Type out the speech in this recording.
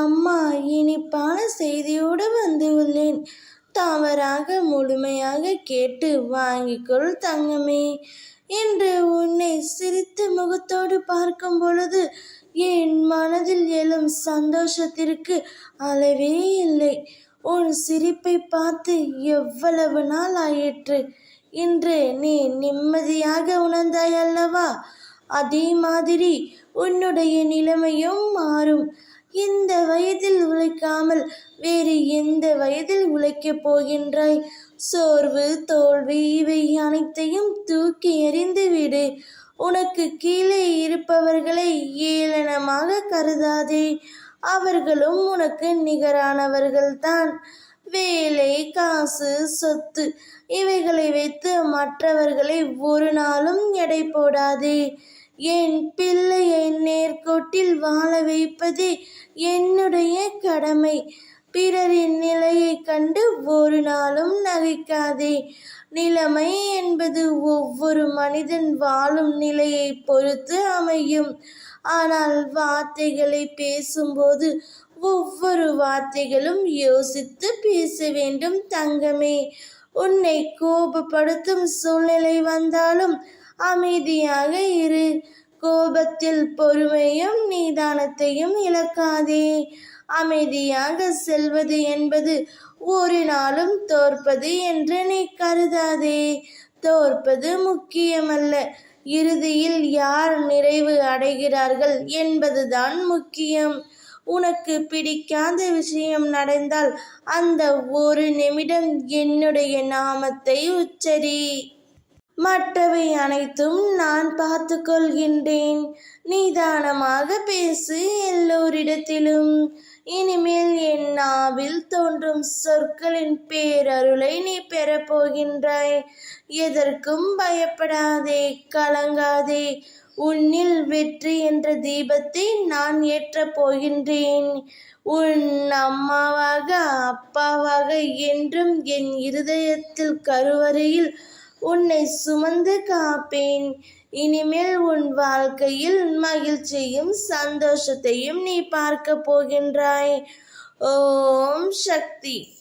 அம்மா, இனிப்பான செய்தியோடு வந்து உள்ளேன். தவறாக முழுமையாக கேட்டு வாங்கிக்கொள் தங்கமே. என்று உன்னை சிரித்த முகத்தோடு பார்க்கும் பொழுது என் மனதில் எழும் சந்தோஷத்திற்கு அளவே இல்லை. உன் சிரிப்பை பார்த்து எவ்வளவு நாள் ஆயிற்று. இன்று நீ நிம்மதியாக உணர்ந்தாய் அல்லவா? அதே மாதிரி உன்னுடைய நிலைமையும் மாறும். இந்த வயதில் உழைக்காமல் வேறு எந்த வயதில் உழைக்கப் போகின்றாய்? சோர்வு, தோல்வி இவை அனைத்தையும் தூக்கி எறிந்து விடு. உனக்கு கீழே இருப்பவர்களை ஏளனமாக கருதாதே. அவர்களும் உனக்கு நிகரானவர்கள்தான். வேலை, காசு, சொத்து இவைகளை வைத்து மற்றவர்களை ஒரு நாளும் எடை போடாதே. என் பிள்ளையை நேர்கோட்டில் வாழ வைப்பதே என்னுடைய கடமை. பிறரின் நிலையை கண்டு ஒரு நாளும் நகைக்காதே. நிலைமை என்பது ஒவ்வொரு மனிதன் வாழும் நிலையை பொறுத்து அமையும். ஆனால் வார்த்தைகளை பேசும்போது ஒவ்வொரு வார்த்தைகளும் யோசித்து பேச வேண்டும் தங்கமே. உன்னை கோபப்படுத்தும் சூழ்நிலை வந்தாலும் அமைதியாக இரு. கோபத்தில் பொறுமையும் நிதானத்தையும் இழக்காதே. அமைதியாக செல்வது என்பது ஒரு நாளும் தோற்பது என்று நீ கருதாதே. தோற்பது முக்கியமல்ல, இறுதியில் யார் நிறைவு அடைகிறார்கள் என்பதுதான் முக்கியம். உனக்கு பிடிக்காத விஷயம் நடந்தால் அந்த ஒரு நிமிடம் என்னுடைய நாமத்தை உச்சரி. மற்றவை அனைத்தும் நான் பார்த்து கொள்கின்றேன். நிதானமாக பேசு எல்லோரிடத்திலும். இனிமேல் என் நாவில் தோன்றும் சொற்களின் பேரருளை நீ பெறப்போகின்றாய். எதற்கும் பயப்படாதே, கலங்காதே. உன்னில் வெற்றி என்ற தீபத்தை நான் ஏற்றப் போகின்றேன். உன் அம்மாவாக, அப்பாவாக என்றும் என் இருதயத்தில் கருவறையில் உன்னை சுமந்து காப்பேன். இனிமேல் உன் வாழ்க்கையில் மகிழ்ச்சியும் சந்தோஷத்தையும் நீ பார்க்க போகின்றாய். ஓம் சக்தி.